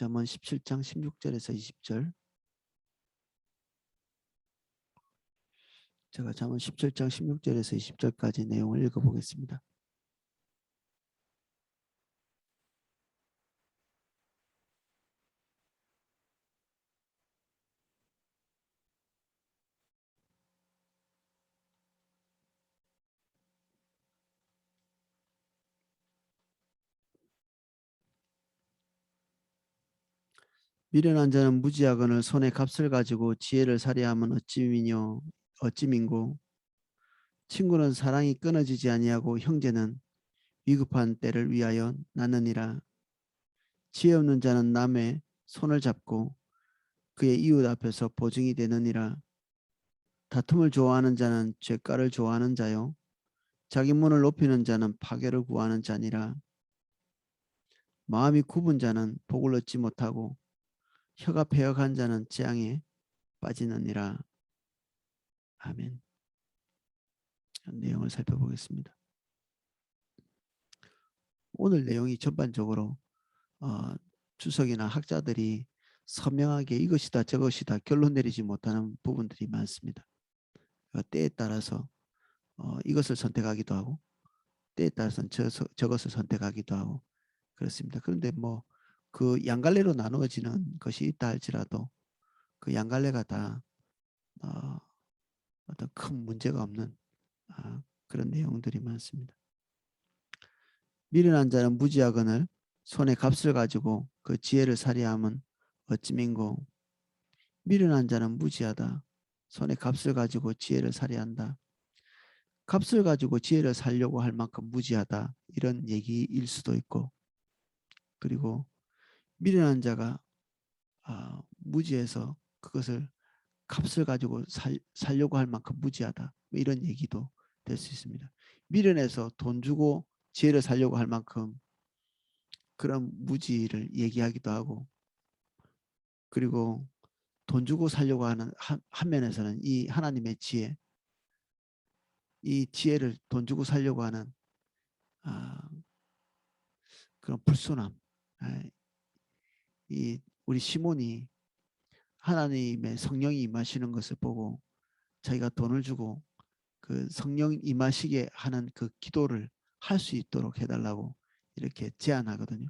잠언 17장 16절에서 20절. 제가 잠언 17장 16절에서 20절까지 내용을 읽어보겠습니다. 미련한 자는 무지하거늘 손에 값을 가지고 지혜를 살해하면 어찌민고. 친구는 사랑이 끊어지지 아니하고 형제는 위급한 때를 위하여 낳느니라. 지혜 없는 자는 남의 손을 잡고 그의 이웃 앞에서 보증이 되느니라. 다툼을 좋아하는 자는 죗가를 좋아하는 자요 자기 문을 높이는 자는 파괴를 구하는 자니라. 마음이 굽은 자는 복을 얻지 못하고 혀가 패역한 자는 재앙에 빠지느니라. 아멘. 내용을 살펴보겠습니다. 오늘 내용이 전반적으로 주석이나 학자들이 선명하게 이것이다 저것이다 결론 내리지 못하는 부분들이 많습니다. 때에 따라서 이것을 선택하기도 하고 때에 따라서는 저것을 선택하기도 하고 그렇습니다. 그런데 뭐 그 양갈래로 나누어지는 것이 있다 할지라도 그 양갈래가 다 어떤 큰 문제가 없는 그런 내용들이 많습니다. 미련한 자는 무지하거늘 손에 값을 가지고 그 지혜를 살해함은 어찌민고. 미련한 자는 무지하다. 손에 값을 가지고 지혜를 살해한다. 값을 가지고 지혜를 살려고 할 만큼 무지하다. 이런 얘기일 수도 있고, 그리고 미련한 자가 무지해서 그것을 값을 가지고 살려고 할 만큼 무지하다. 이런 얘기도 될 수 있습니다. 미련해서 돈 주고 지혜를 살려고 할 만큼 그런 무지를 얘기하기도 하고, 그리고 돈 주고 살려고 하는 한 면에서는 이 하나님의 지혜, 이 지혜를 돈 주고 살려고 하는 그런 불순함, 이 우리 시몬이 하나님의 성령이 임하시는 것을 보고 자기가 돈을 주고 그 성령 임하시게 하는 그 기도를 할 수 있도록 해달라고 이렇게 제안하거든요.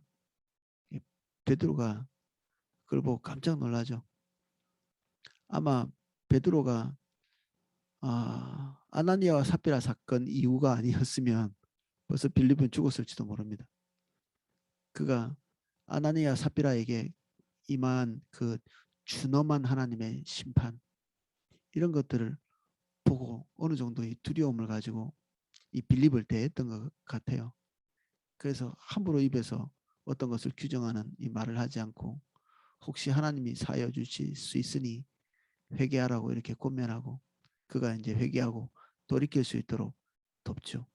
베드로가 그걸 보고 깜짝 놀라죠. 아마 베드로가 아나니아와 삽비라 사건 이후가 아니었으면 벌써 빌립은 죽었을지도 모릅니다. 그가 아나니아 삽비라에게 임한 그 준엄한 하나님의 심판 이런 것들을 보고 어느 정도의 두려움을 가지고 이 빌립을 대했던 것 같아요. 그래서 함부로 입에서 어떤 것을 규정하는 이 말을 하지 않고 혹시 하나님이 사하여 주실 수 있으니 회개하라고 이렇게 권면하고 그가 이제 회개하고 돌이킬 수 있도록 돕죠.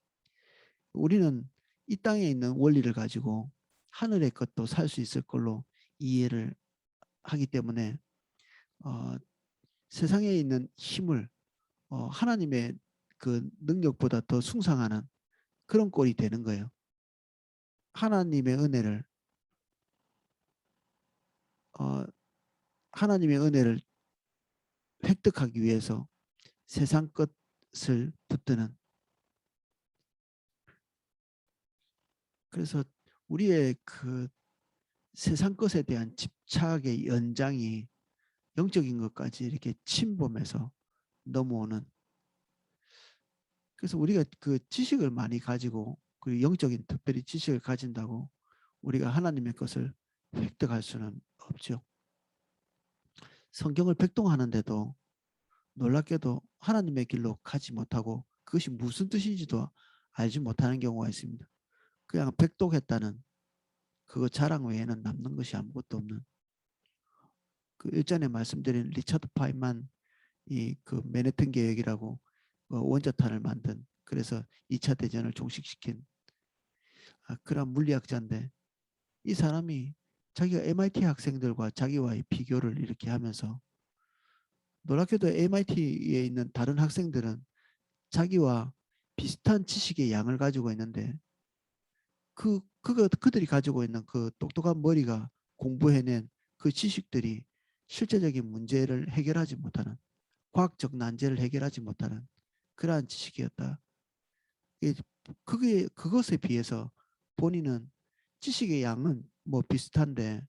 우리는 이 땅에 있는 원리를 가지고 하늘의 것도 살 수 있을 걸로 이해를 하기 때문에 세상에 있는 힘을 하나님의 그 능력보다 더 숭상하는 그런 꼴이 되는 거예요. 하나님의 은혜를 하나님의 은혜를 획득하기 위해서 세상 것을 붙드는, 그래서 우리의 그 세상 것에 대한 집착의 연장이 영적인 것까지 이렇게 침범해서 넘어오는, 그래서 우리가 그 지식을 많이 가지고 그 영적인 특별히 지식을 가진다고 우리가 하나님의 것을 획득할 수는 없죠. 성경을 백동하는데도 놀랍게도 하나님의 길로 가지 못하고 그것이 무슨 뜻인지도 알지 못하는 경우가 있습니다. 그냥 백독했다는 그거 자랑 외에는 남는 것이 아무것도 없는, 그 일전에 말씀드린 리처드 파인만 이 그 맨해튼 계획이라고 원자탄을 만든, 그래서 2차 대전을 종식시킨 그런 물리학자인데, 이 사람이 자기가 MIT 학생들과 자기와의 비교를 이렇게 하면서 놀랍게도 MIT에 있는 다른 학생들은 자기와 비슷한 지식의 양을 가지고 있는데 그들이 가지고 있는 그 똑똑한 머리가 공부해낸 그 지식들이 실제적인 문제를 해결하지 못하는, 과학적 난제를 해결하지 못하는 그러한 지식이었다. 그것에 비해서 본인은 지식의 양은 뭐 비슷한데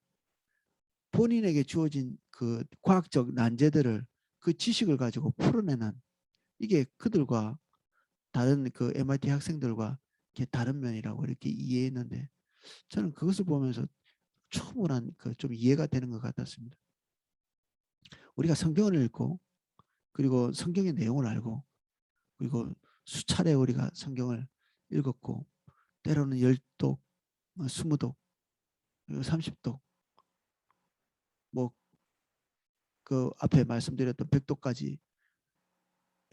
본인에게 주어진 그 과학적 난제들을 그 지식을 가지고 풀어내는, 이게 그들과 다른 그 MIT 학생들과 다른 면이라고 이렇게 이해했는데, 저는 그것을 보면서 충분한 그 좀 이해가 되는 것 같았습니다. 우리가 성경을 읽고 그리고 성경의 내용을 알고 그리고 수차례 우리가 성경을 읽었고 때로는 10독, 20독, 30독, 뭐 그 앞에 말씀드렸던 100독까지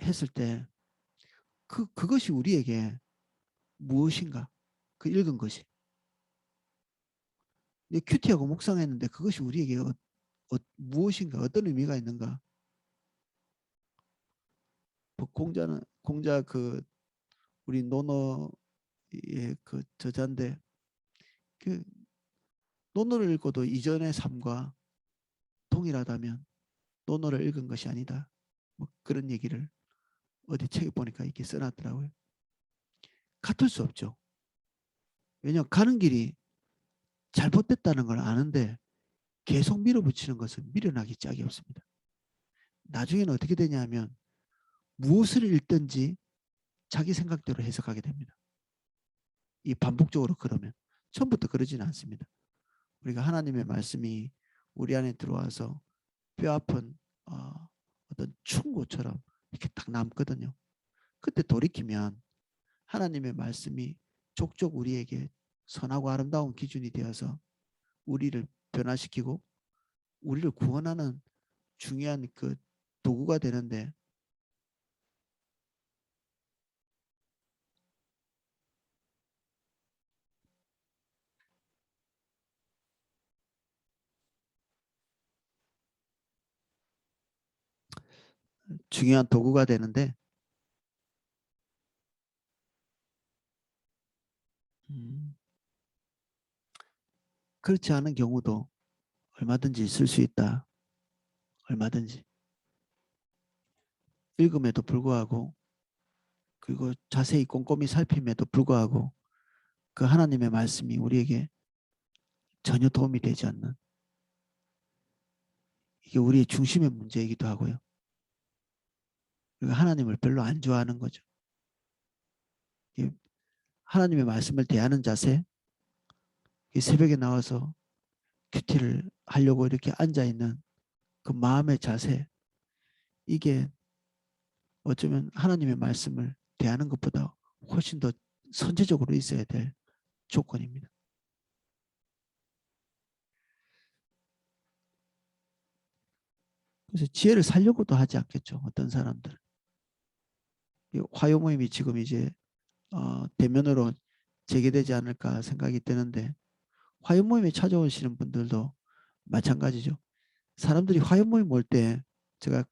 했을 때 그것이 우리에게 무엇인가, 그 읽은 것이 큐티하고 묵상했는데 그것이 우리에게 무엇인가, 어떤 의미가 있는가. 뭐 공자 그 우리 논어의 그 저자인데 그 논어를 읽고도 이전의 삶과 동일하다면 논어를 읽은 것이 아니다. 뭐 그런 얘기를 어디 책에 보니까 이렇게 써놨더라고요. 같을 수 없죠. 왜냐하면 가는 길이 잘못됐다는 걸 아는데 계속 밀어붙이는 것은 미련하기 짝이 없습니다. 나중에는 어떻게 되냐면 무엇을 읽든지 자기 생각대로 해석하게 됩니다. 이 반복적으로 그러면 처음부터 그러지는 않습니다. 우리가 하나님의 말씀이 우리 안에 들어와서 뼈아픈 어떤 충고처럼 이렇게 딱 남거든요. 그때 돌이키면 하나님의 말씀이 족족 우리에게 선하고 아름다운 기준이 되어서 우리를 변화시키고 우리를 구원하는 중요한 그 도구가 되는데, 중요한 도구가 되는데 음, 그렇지 않은 경우도 얼마든지 있을 수 있다. 얼마든지. 읽음에도 불구하고 그리고 자세히 꼼꼼히 살핌에도 불구하고 그 하나님의 말씀이 우리에게 전혀 도움이 되지 않는, 이게 우리의 중심의 문제이기도 하고요. 그리고 하나님을 별로 안 좋아하는 거죠. 하나님의 말씀을 대하는 자세, 새벽에 나와서 큐티를 하려고 이렇게 앉아있는 그 마음의 자세, 이게 어쩌면 하나님의 말씀을 대하는 것보다 훨씬 더 선제적으로 있어야 될 조건입니다. 그래서 지혜를 살려고도 하지 않겠죠. 어떤 사람들은. 화요 모임이 지금 이제 대면으로 재개되지 않을까 생각이 드는데, 화요 모임에 찾아오시는 분들도 마찬가지죠. 사람들이 화요 모임 올 때 제가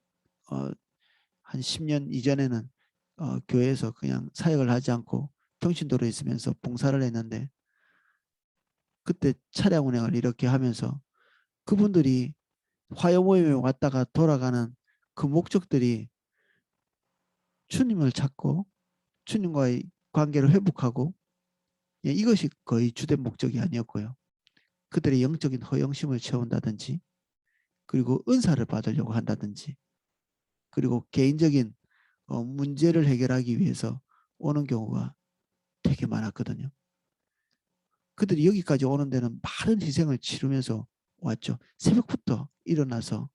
한 10년 이전에는 교회에서 그냥 사역을 하지 않고 평신도로 있으면서 봉사를 했는데, 그때 차량 운행을 이렇게 하면서 그분들이 화요 모임에 왔다가 돌아가는 그 목적들이 주님을 찾고 주님과의 관계를 회복하고, 이것이 거의 주된 목적이 아니었고요. 그들의 영적인 허영심을 채운다든지 그리고 은사를 받으려고 한다든지 그리고 개인적인 문제를 해결하기 위해서 오는 경우가 되게 많았거든요. 그들이 여기까지 오는 데는 많은 희생을 치르면서 왔죠. 새벽부터 일어나서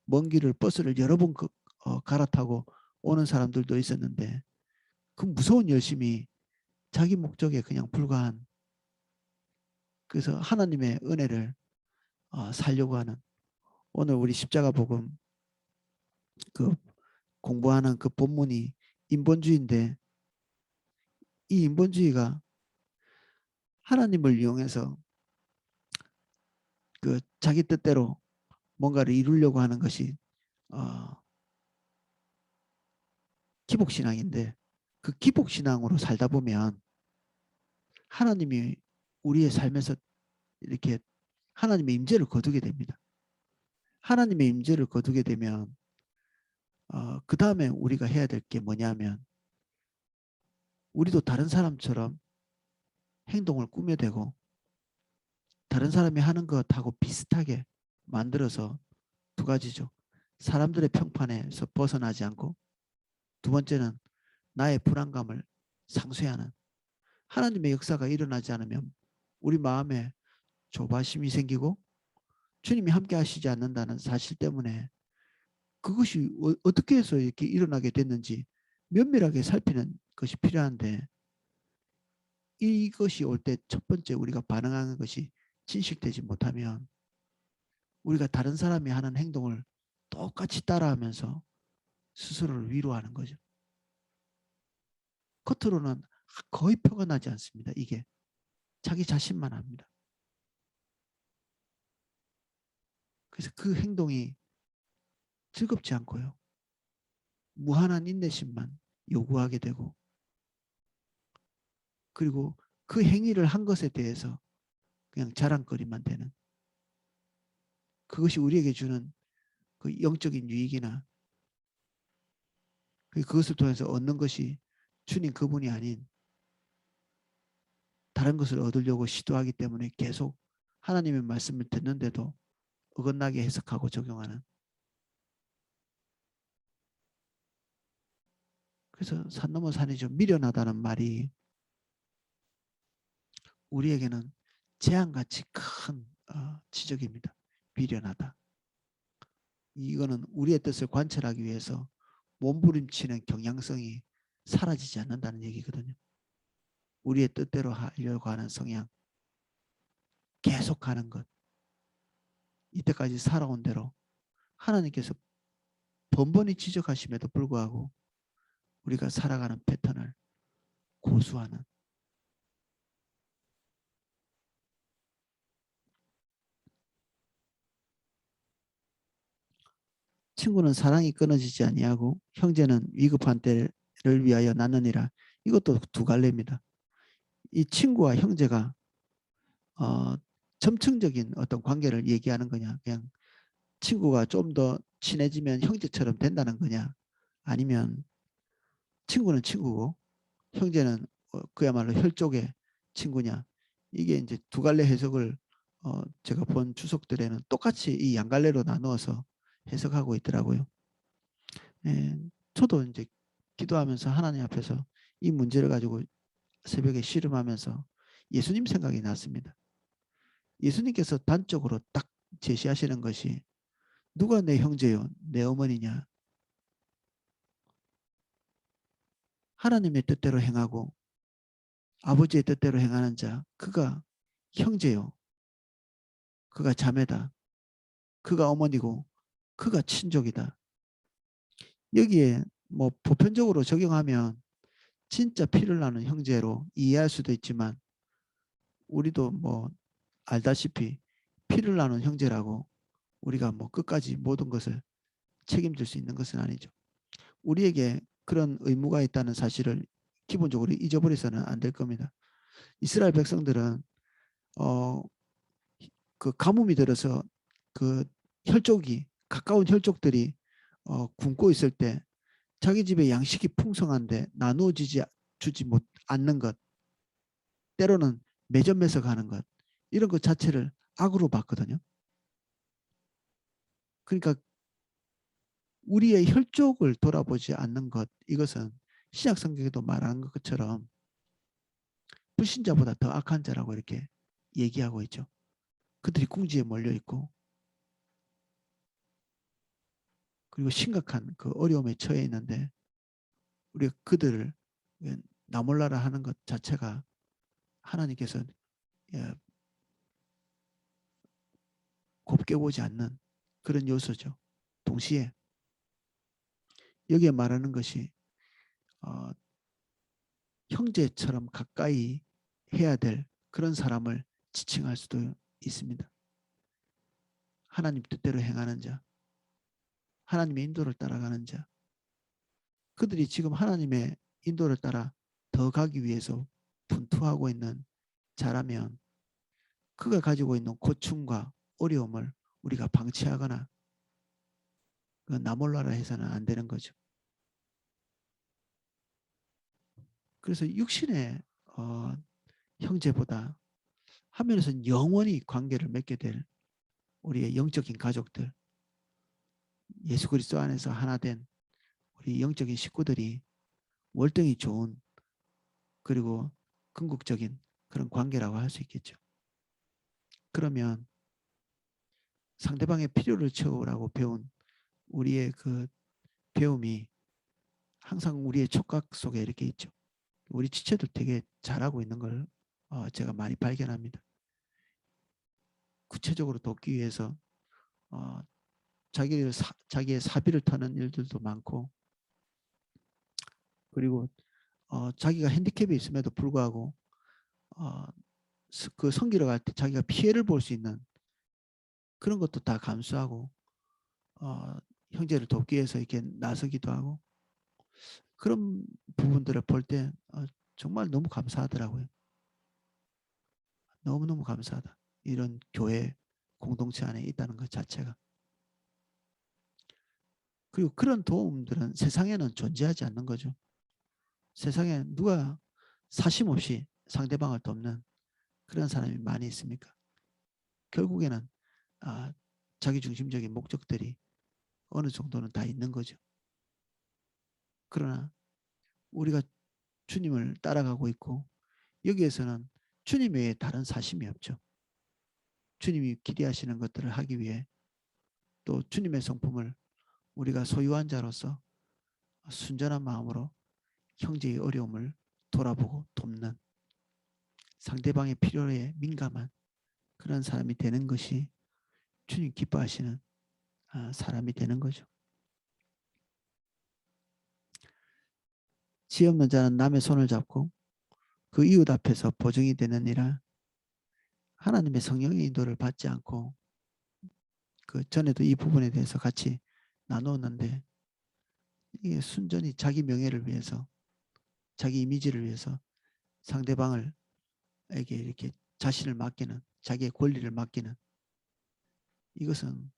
먼 길을 버스를 여러 번 갈아타고 오는 사람들도 있었는데, 그 무서운 열심이 자기 목적에 그냥 불과한, 그래서 하나님의 은혜를 살려고 하는, 오늘 우리 십자가 복음 그 공부하는 그 본문이 인본주의인데, 이 인본주의가 하나님을 이용해서 그 자기 뜻대로 뭔가를 이루려고 하는 것이 기복신앙인데, 그 기복신앙으로 살다 보면 하나님이 우리의 삶에서 이렇게 하나님의 임재를 거두게 됩니다. 하나님의 임재를 거두게 되면 그 다음에 우리가 해야 될 게 뭐냐면 우리도 다른 사람처럼 행동을 꾸며대고 다른 사람이 하는 것하고 비슷하게 만들어서 두 가지죠. 사람들의 평판에서 벗어나지 않고 두 번째는 나의 불안감을 상쇄하는 하나님의 역사가 일어나지 않으면 우리 마음에 조바심이 생기고 주님이 함께 하시지 않는다는 사실 때문에 그것이 어떻게 해서 이렇게 일어나게 됐는지 면밀하게 살피는 것이 필요한데 이것이 올 때 첫 번째 우리가 반응하는 것이 진식되지 못하면 우리가 다른 사람이 하는 행동을 똑같이 따라하면서 스스로를 위로하는 거죠. 겉으로는 거의 표가 나지 않습니다. 이게 자기 자신만 합니다. 그래서 그 행동이 즐겁지 않고요. 무한한 인내심만 요구하게 되고 그리고 그 행위를 한 것에 대해서 그냥 자랑거리만 되는 그것이 우리에게 주는 그 영적인 유익이나 그것을 통해서 얻는 것이 주님 그분이 아닌 다른 것을 얻으려고 시도하기 때문에 계속 하나님의 말씀을 듣는데도 어긋나게 해석하고 적용하는 그래서 산 넘어 산이죠. 미련하다는 말이 우리에게는 재앙같이 큰 지적입니다. 미련하다. 이거는 우리의 뜻을 관철하기 위해서 몸부림치는 경향성이 사라지지 않는다는 얘기거든요. 우리의 뜻대로 하려고 하는 성향, 계속하는 것. 이때까지 살아온 대로 하나님께서 번번이 지적하심에도 불구하고 우리가 살아가는 패턴을 고수하는 친구는 사랑이 끊어지지 아니하고 형제는 위급한 때를 위하여 낳느니라. 이것도 두 갈래입니다. 이 친구와 형제가 점층적인 어떤 관계를 얘기하는 거냐 그냥 친구가 좀 더 친해지면 형제처럼 된다는 거냐 아니면 친구는 친구고 형제는 그야말로 혈족의 친구냐 이게 이제 두 갈래 해석을 제가 본 주석들에는 똑같이 이 양갈래로 나누어서 해석하고 있더라고요. 예, 저도 이제 기도하면서 하나님 앞에서 이 문제를 가지고 새벽에 씨름하면서 예수님 생각이 났습니다. 예수님께서 단적으로 딱 제시하시는 것이 누가 내 형제요 내 어머니냐 하나님의 뜻대로 행하고 아버지의 뜻대로 행하는 자 그가 형제요 그가 자매다 그가 어머니고 그가 친족이다. 여기에 뭐 보편적으로 적용하면 진짜 피를 나눈 형제로 이해할 수도 있지만 우리도 뭐 알다시피 피를 나눈 형제라고 우리가 뭐 끝까지 모든 것을 책임질 수 있는 것은 아니죠. 우리에게 그런 의무가 있다는 사실을 기본적으로 잊어버려서는 안 될 겁니다. 이스라엘 백성들은 어, 그 가뭄이 들어서 그 혈족이 가까운 혈족들이 굶고 있을 때 자기 집에 양식이 풍성한데 나누어지지 주지 못 않는 것 때로는 매점에서 가는 것 이런 것 자체를 악으로 봤거든요. 그러니까 우리의 혈족을 돌아보지 않는 것 이것은 신약 성경에도 말하는 것처럼 불신자보다 더 악한 자라고 이렇게 얘기하고 있죠. 그들이 궁지에 몰려 있고 그리고 심각한 그 어려움에 처해 있는데 우리가 그들을 나몰라라 하는 것 자체가 하나님께서 곱게 보지 않는 그런 요소죠. 동시에 여기에 말하는 것이 형제처럼 가까이 해야 될 그런 사람을 지칭할 수도 있습니다. 하나님 뜻대로 행하는 자, 하나님의 인도를 따라가는 자, 그들이 지금 하나님의 인도를 따라 더 가기 위해서 분투하고 있는 자라면 그가 가지고 있는 고충과 어려움을 우리가 방치하거나 나몰라라 해서는 안 되는 거죠. 그래서 육신의 형제보다 한면에서는 영원히 관계를 맺게 될 우리의 영적인 가족들, 예수 그리스도 안에서 하나 된 우리 영적인 식구들이 월등히 좋은 그리고 궁극적인 그런 관계라고 할 수 있겠죠. 그러면 상대방의 필요를 채우라고 배운 우리의 그 배움이 항상 우리의 촉각 속에 이렇게 있죠. 우리 지체도 되게 잘하고 있는 걸 제가 많이 발견합니다. 구체적으로 돕기 위해서 자기의 사비를 타는 일들도 많고, 그리고 자기가 핸디캡이 있음에도 불구하고 그 섬기러 갈 때 자기가 피해를 볼 수 있는 그런 것도 다 감수하고 형제를 돕기 위해서 이렇게 나서기도 하고, 그런 부분들을 볼 때 정말 너무 감사하더라고요. 너무너무 감사하다. 이런 교회 공동체 안에 있다는 것 자체가. 그리고 그런 도움들은 세상에는 존재하지 않는 거죠. 세상에 누가 사심 없이 상대방을 돕는 그런 사람이 많이 있습니까? 결국에는 자기중심적인 목적들이 어느 정도는 다 있는 거죠. 그러나 우리가 주님을 따라가고 있고 여기에서는 주님 외에 다른 사심이 없죠. 주님이 기대하시는 것들을 하기 위해 또 주님의 성품을 우리가 소유한 자로서 순전한 마음으로 형제의 어려움을 돌아보고 돕는, 상대방의 필요에 민감한 그런 사람이 되는 것이 주님 기뻐하시는 사람이 되는 거죠. 지 없는 자는 남의 손을 잡고 그 이웃 앞에서 보증이 되느니라. 하나님의 성령의 인도를 받지 않고, 그 전에도 이 부분에 대해서 같이 나누었는데, 이게 순전히 자기 명예를 위해서, 자기 이미지를 위해서 상대방을 에게 이렇게 자신을 맡기는, 자기의 권리를 맡기는, 이것은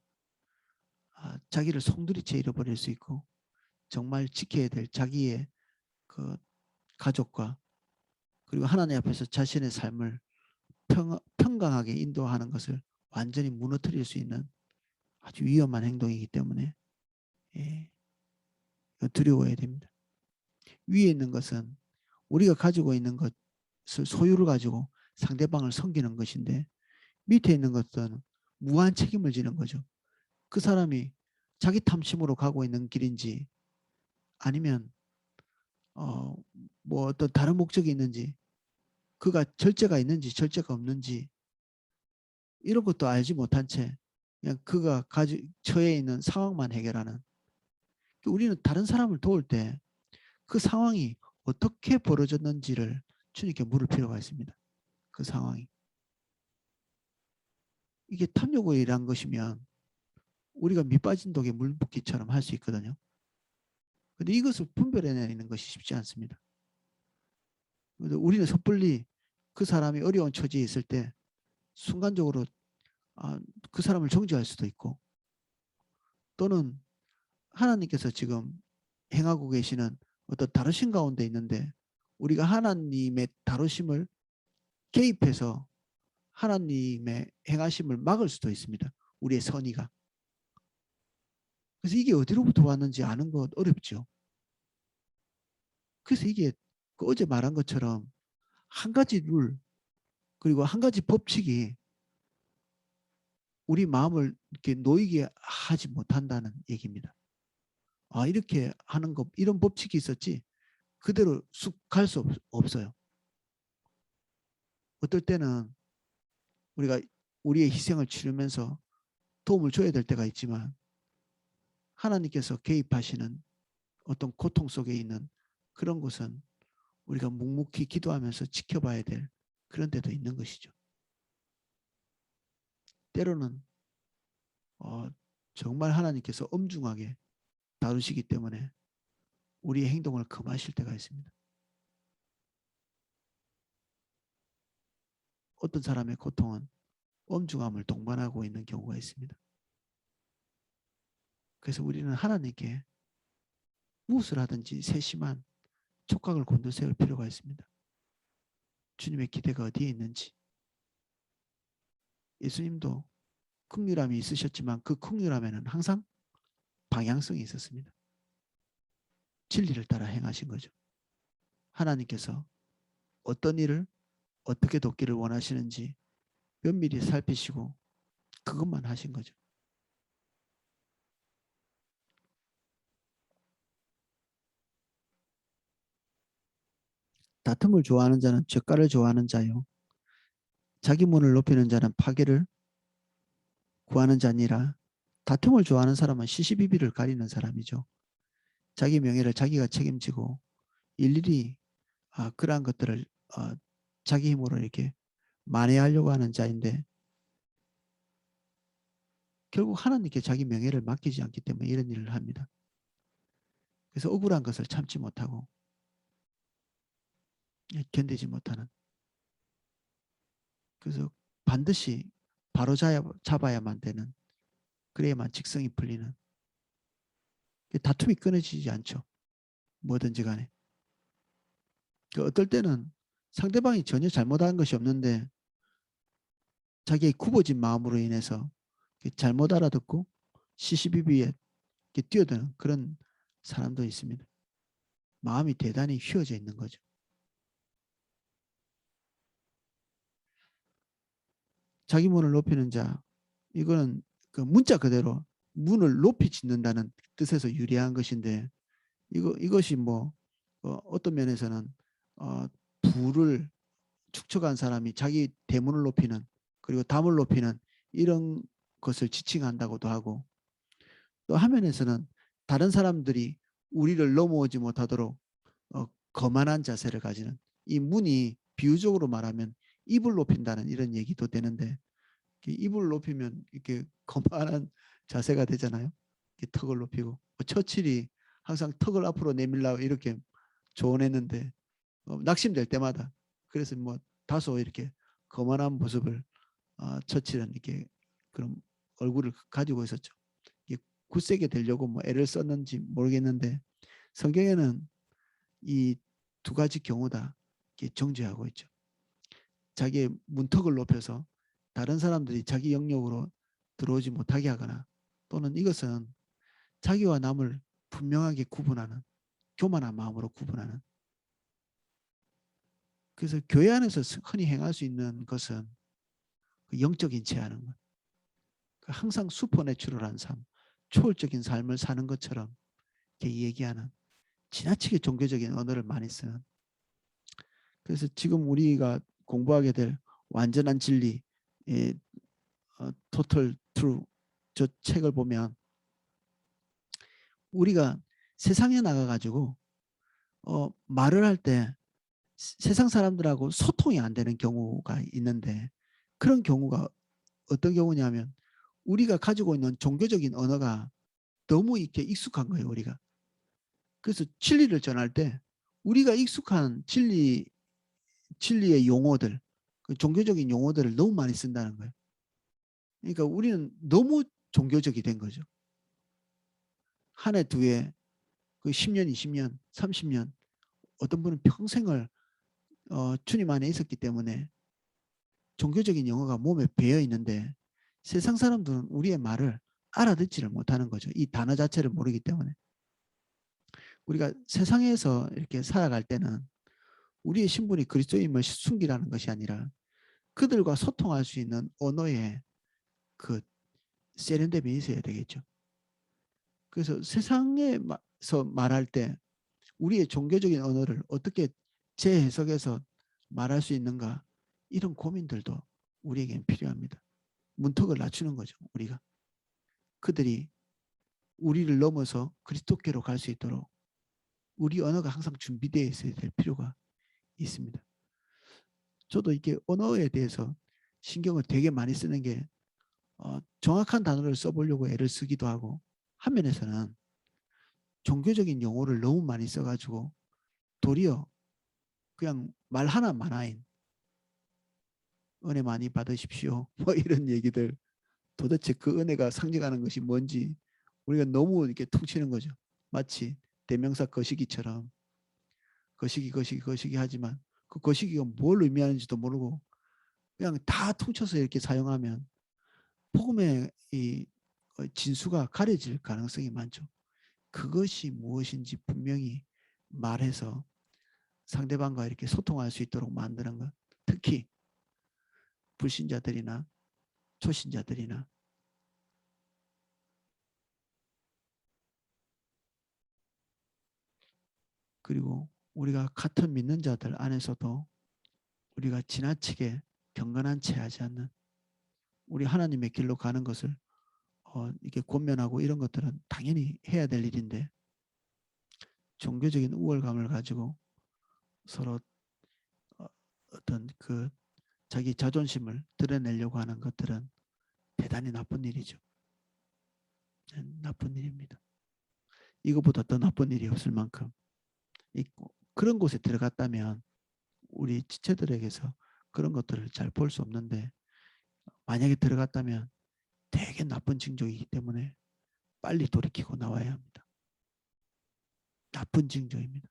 자기를 송두리째 잃어버릴 수 있고 정말 지켜야 될 자기의 그 가족과 그리고 하나님 앞에서 자신의 삶을 평강하게 인도하는 것을 완전히 무너뜨릴 수 있는 아주 위험한 행동이기 때문에 두려워해야 됩니다. 위에 있는 것은 우리가 가지고 있는 것을 소유를 가지고 상대방을 섬기는 것인데, 밑에 있는 것은 무한 책임을 지는 거죠. 그 사람이 자기 탐심으로 가고 있는 길인지 아니면 뭐 어떤 다른 목적이 있는지, 그가 절제가 있는지 절제가 없는지 이런 것도 알지 못한 채 그냥 그가 처해 있는 상황만 해결하는, 우리는 다른 사람을 도울 때 그 상황이 어떻게 벌어졌는지를 주님께 물을 필요가 있습니다. 그 상황이 이게 탐욕의 일한 것이면 우리가 밑빠진 독에 물 붓기처럼 할 수 있거든요. 근데 이것을 분별해내는 것이 쉽지 않습니다. 우리는 섣불리 그 사람이 어려운 처지에 있을 때 순간적으로 그 사람을 정죄할 수도 있고, 또는 하나님께서 지금 행하고 계시는 어떤 다루심 가운데 있는데 우리가 하나님의 다루심을 개입해서 하나님의 행하심을 막을 수도 있습니다. 우리의 선의가. 그래서 이게 어디로부터 왔는지 아는 것 어렵죠. 그래서 이게 어제 말한 것처럼 한 가지 룰 그리고 한 가지 법칙이 우리 마음을 이렇게 놓이게 하지 못한다는 얘기입니다. 이렇게 하는 것, 이런 법칙이 있었지 그대로 쑥 갈 수 없어요. 어떨 때는 우리가 우리의 희생을 치르면서 도움을 줘야 될 때가 있지만 하나님께서 개입하시는 어떤 고통 속에 있는 그런 것은 우리가 묵묵히 기도하면서 지켜봐야 될 그런 데도 있는 것이죠. 때로는 정말 하나님께서 엄중하게 다루시기 때문에 우리의 행동을 금하실 때가 있습니다. 어떤 사람의 고통은 엄중함을 동반하고 있는 경우가 있습니다. 그래서 우리는 하나님께 무엇을 하든지 세심한 촉각을 곤두세울 필요가 있습니다. 주님의 기대가 어디에 있는지. 예수님도 긍휼함이 있으셨지만 그 긍휼함에는 항상 방향성이 있었습니다. 진리를 따라 행하신 거죠. 하나님께서 어떤 일을 어떻게 돕기를 원하시는지 면밀히 살피시고 그것만 하신 거죠. 다툼을 좋아하는 자는 죗가를 좋아하는 자요. 자기 문을 높이는 자는 파괴를 구하는 자니라. 다툼을 좋아하는 사람은 시시비비를 가리는 사람이죠. 자기 명예를 자기가 책임지고 일일이 그러한 것들을 자기 힘으로 이렇게 만회하려고 하는 자인데 결국 하나님께 자기 명예를 맡기지 않기 때문에 이런 일을 합니다. 그래서 억울한 것을 참지 못하고 견디지 못하는. 그래서 반드시 바로 잡아야만 되는. 그래야만 직성이 풀리는. 다툼이 끊어지지 않죠. 뭐든지 간에. 어떨 때는 상대방이 전혀 잘못한 것이 없는데 자기의 굽어진 마음으로 인해서 잘못 알아듣고 시시비비에 뛰어드는 그런 사람도 있습니다. 마음이 대단히 휘어져 있는 거죠. 자기 문을 높이는 자, 이거는 그 문자 그대로 문을 높이 짓는다는 뜻에서 유래한 것인데 이것이 뭐 어떤 면에서는 부를 축적한 사람이 자기 대문을 높이는 그리고 담을 높이는 이런 것을 지칭한다고도 하고 또 한면에서는 다른 사람들이 우리를 넘어오지 못하도록 거만한 자세를 가지는 이 문이 비유적으로 말하면 입을 높인다는 이런 얘기도 되는데 입을 높이면 이렇게 거만한 자세가 되잖아요. 턱을 높이고 처칠이 항상 턱을 앞으로 내밀라고 이렇게 조언했는데 낙심될 때마다 그래서 뭐 다소 이렇게 거만한 모습을 처칠은 이렇게 그런 얼굴을 가지고 있었죠. 굳세게 되려고 뭐 애를 썼는지 모르겠는데 성경에는 이 두 가지 경우 다 정죄하고 있죠. 자기의 문턱을 높여서 다른 사람들이 자기 영역으로 들어오지 못하게 하거나 또는 이것은 자기와 남을 분명하게 구분하는 교만한 마음으로 구분하는. 그래서 교회 안에서 흔히 행할 수 있는 것은 영적인 체하는 것. 항상 슈퍼내추럴한 삶, 초월적인 삶을 사는 것처럼 이렇게 얘기하는 지나치게 종교적인 언어를 많이 쓰는. 그래서 지금 우리가 공부하게 될 완전한 진리, 토털 트루 저 책을 보면 우리가 세상에 나가가지고 말을 할 때 세상 사람들하고 소통이 안 되는 경우가 있는데 그런 경우가 어떤 경우냐면 우리가 가지고 있는 종교적인 언어가 너무 이렇게 익숙한 거예요. 우리가. 그래서 진리를 전할 때 우리가 익숙한 진리의 용어들, 그 종교적인 용어들을 너무 많이 쓴다는 거예요. 그러니까 우리는 너무 종교적이 된 거죠. 한 해, 두 해, 그 10년, 20년, 30년 어떤 분은 평생을 주님 안에 있었기 때문에 종교적인 용어가 몸에 배어 있는데 세상 사람들은 우리의 말을 알아듣지를 못하는 거죠. 이 단어 자체를 모르기 때문에. 우리가 세상에서 이렇게 살아갈 때는 우리의 신분이 그리스도임을 숨기라는 것이 아니라 그들과 소통할 수 있는 언어의 그 세련됨이 있어야 되겠죠. 그래서 세상에서 말할 때 우리의 종교적인 언어를 어떻게 재해석해서 말할 수 있는가 이런 고민들도 우리에겐 필요합니다. 문턱을 낮추는 거죠. 우리가. 그들이 우리를 넘어서 그리스도께로 갈 수 있도록 우리 언어가 항상 준비되어 있어야 될 필요가 있습니다. 저도 이게 언어에 대해서 신경을 되게 많이 쓰는 게 정확한 단어를 써보려고 애를 쓰기도 하고 한면에서는 종교적인 용어를 너무 많이 써가지고 도리어 그냥 말 하나 만화인 은혜 많이 받으십시오. 뭐 이런 얘기들. 도대체 그 은혜가 상징하는 것이 뭔지 우리가 너무 이렇게 퉁치는 거죠. 마치 대명사 거시기처럼 거시기 거시기 거시기 하지만 그 거시기가 뭘 의미하는지도 모르고 그냥 다 퉁쳐서 이렇게 사용하면 복음의 이 진수가 가려질 가능성이 많죠. 그것이 무엇인지 분명히 말해서 상대방과 이렇게 소통할 수 있도록 만드는 것. 특히 불신자들이나 초신자들이나 그리고 우리가 같은 믿는 자들 안에서도 우리가 지나치게 경건한 채 하지 않는 우리 하나님의 길로 가는 것을 이렇게 권면하고 이런 것들은 당연히 해야 될 일인데 종교적인 우월감을 가지고 서로 어떤 그 자기 자존심을 드러내려고 하는 것들은 대단히 나쁜 일이죠. 나쁜 일입니다. 이거보다 더 나쁜 일이 없을 만큼 그런 곳에 들어갔다면 우리 지체들에게서 그런 것들을 잘 볼 수 없는데 만약에 들어갔다면 되게 나쁜 징조이기 때문에 빨리 돌이키고 나와야 합니다. 나쁜 징조입니다.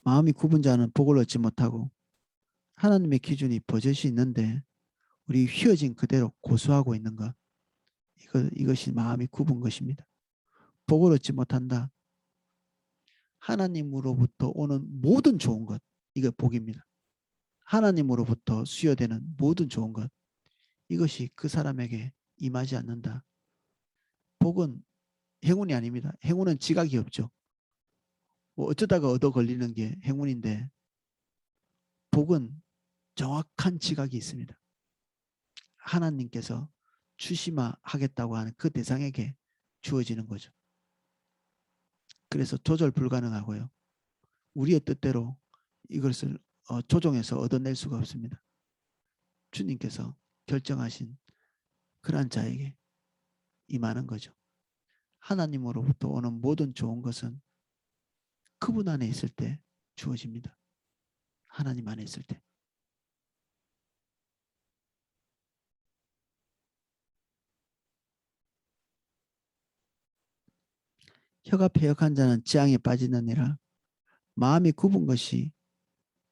마음이 굽은 자는 복을 얻지 못하고 하나님의 기준이 버젓이 있는데 우리 휘어진 그대로 고수하고 있는 것 이것이 마음이 굽은 것입니다. 복을 얻지 못한다. 하나님으로부터 오는 모든 좋은 것 이거 복입니다. 하나님으로부터 수여되는 모든 좋은 것 이것이 그 사람에게 임하지 않는다. 복은 행운이 아닙니다. 행운은 지각이 없죠. 뭐 어쩌다가 얻어 걸리는 게 행운인데 복은 정확한 지각이 있습니다. 하나님께서 추심하겠다고 하는 그 대상에게 주어지는 거죠. 그래서 조절 불가능하고요. 우리의 뜻대로 이것을 조정해서 얻어낼 수가 없습니다. 주님께서 결정하신 그러한 자에게 임하는 거죠. 하나님으로부터 오는 모든 좋은 것은 그분 안에 있을 때 주어집니다. 하나님 안에 있을 때. 혀가 패역한 자는 재앙에 빠지느니라. 마음이 굽은 것이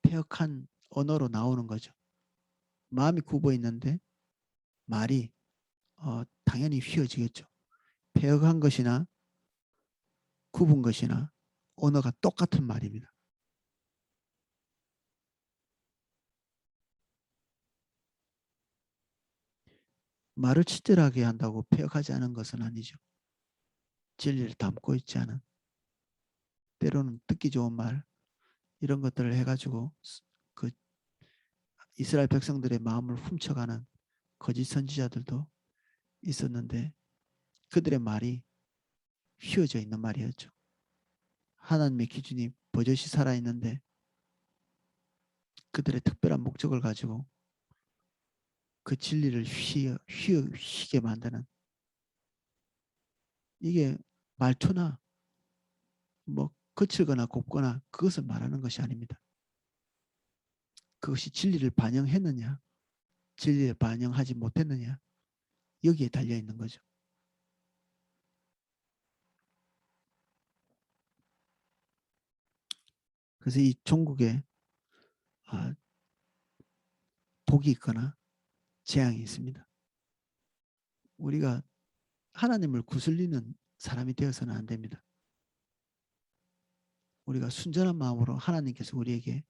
패역한 언어로 나오는 거죠. 마음이 굽어 있는데 말이 당연히 휘어지겠죠. 패역한 것이나 굽은 것이나 언어가 똑같은 말입니다. 말을 친절하게 한다고 패역하지 않은 것은 아니죠. 진리를 담고 있지 않은 때로는 듣기 좋은 말 이런 것들을 해가지고 그 이스라엘 백성들의 마음을 훔쳐가는 거짓 선지자들도 있었는데 그들의 말이 휘어져 있는 말이었죠. 하나님의 기준이 버젓이 살아있는데 그들의 특별한 목적을 가지고 그 진리를 휘게 만드는 이게 말투나 뭐 거칠거나 곱거나 그것을 말하는 것이 아닙니다. 그것이 진리를 반영했느냐 진리를 반영하지 못했느냐 여기에 달려 있는 거죠. 그래서 이 종국에 복이 있거나 재앙이 있습니다. 우리가 하나님을 구슬리는 사람이 되어서는 안 됩니다. 우리가 순전한 마음으로 하나님께서 우리에게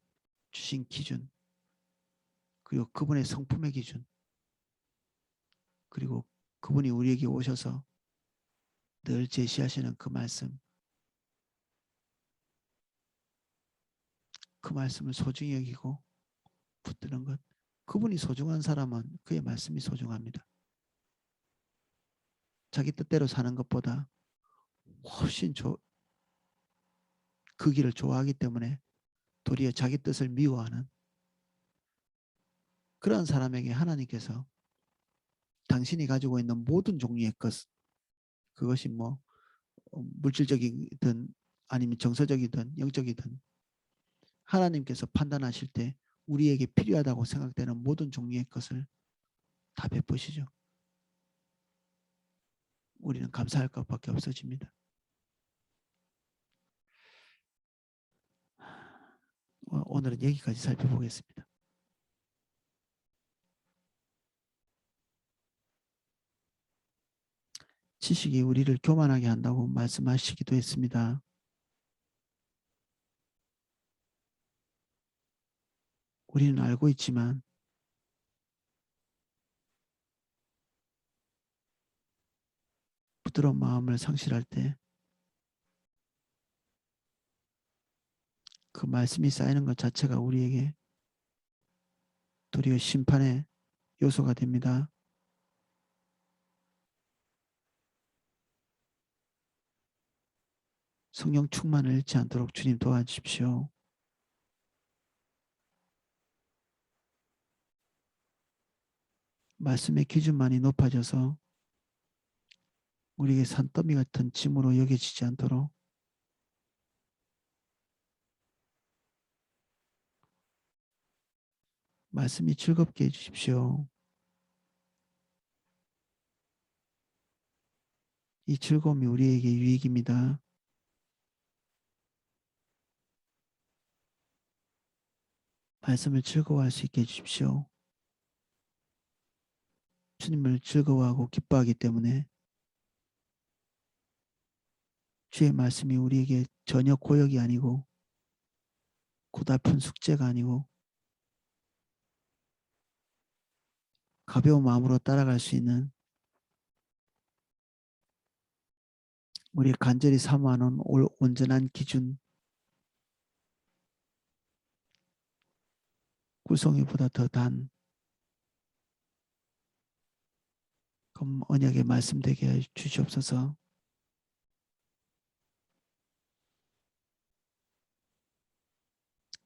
주신 기준 그리고 그분의 성품의 기준 그리고 그분이 우리에게 오셔서 늘 제시하시는 그 말씀 그 말씀을 소중히 여기고 붙드는 것 그분이 소중한 사람은 그의 말씀이 소중합니다. 자기 뜻대로 사는 것보다 훨씬 그 길을 좋아하기 때문에 도리어 자기 뜻을 미워하는 그런 사람에게 하나님께서 당신이 가지고 있는 모든 종류의 것 그것이 뭐 물질적이든 아니면 정서적이든 영적이든 하나님께서 판단하실 때 우리에게 필요하다고 생각되는 모든 종류의 것을 다 베푸시죠. 우리는 감사할 것밖에 없어집니다. 오늘은 여기까지 살펴보겠습니다. 지식이 우리를 교만하게 한다고 말씀하시기도 했습니다. 우리는 알고 있지만 부드러운 마음을 상실할 때 그 말씀이 쌓이는 것 자체가 우리에게 도리어 심판의 요소가 됩니다. 성령 충만을 잃지 않도록 주님 도와주십시오. 말씀의 기준만이 높아져서 우리에게 산더미 같은 짐으로 여겨지지 않도록 말씀이 즐겁게 해주십시오. 이 즐거움이 우리에게 유익입니다. 말씀을 즐거워할 수 있게 해주십시오. 주님을 즐거워하고 기뻐하기 때문에 주의 말씀이 우리에게 전혀 고역이 아니고 고달픈 숙제가 아니고 가벼운 마음으로 따라갈 수 있는 우리 간절히 사모하는 온전한 기준, 꿀송이보다 더 단 언약의 말씀 되게 해 주시옵소서.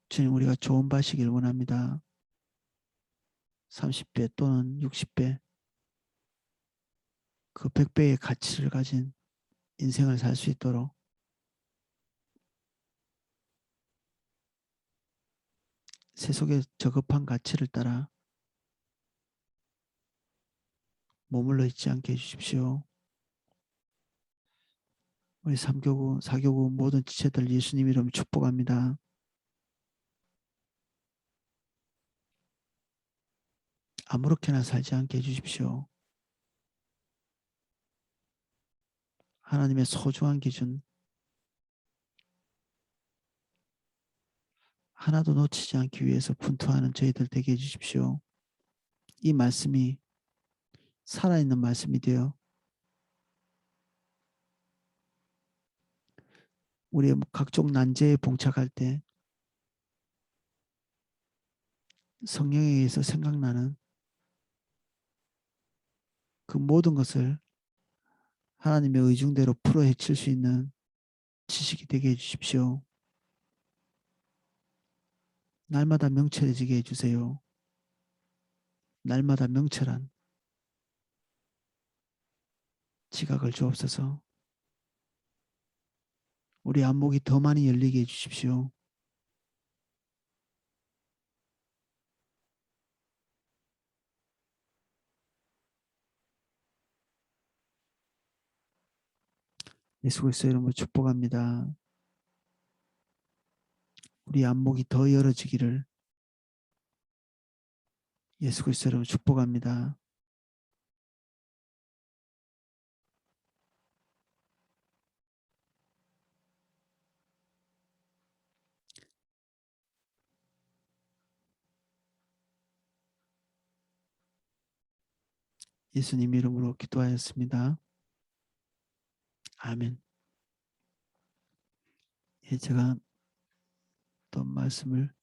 주님, 우리가 좋은 바시길 원합니다. 30배 또는 60배 그 100배의 가치를 가진 인생을 살 수 있도록 세속의 저급한 가치를 따라 머물러 있지 않게 해주십시오. 우리 3교구, 4교구 모든 지체들 예수님 이름 축복합니다. 아무렇게나 살지 않게 해주십시오. 하나님의 소중한 기준 하나도 놓치지 않기 위해서 분투하는 저희들 되게 해주십시오. 이 말씀이 살아있는 말씀이 되어 우리의 각종 난제에 봉착할 때 성령에 의해서 생각나는 그 모든 것을 하나님의 의중대로 풀어헤칠 수 있는 지식이 되게 해주십시오. 날마다 명철해지게 해주세요. 날마다 명철한 지각을 주옵소서. 우리 안목이 더 많이 열리게 해주십시오. 예수 그리스도의 이름으로 축복합니다. 우리 안목이 더 열어지기를 예수 그리스도의 이름으로 축복합니다. 예수님 이름으로 기도하였습니다. 아멘. 예, 제가 또 말씀을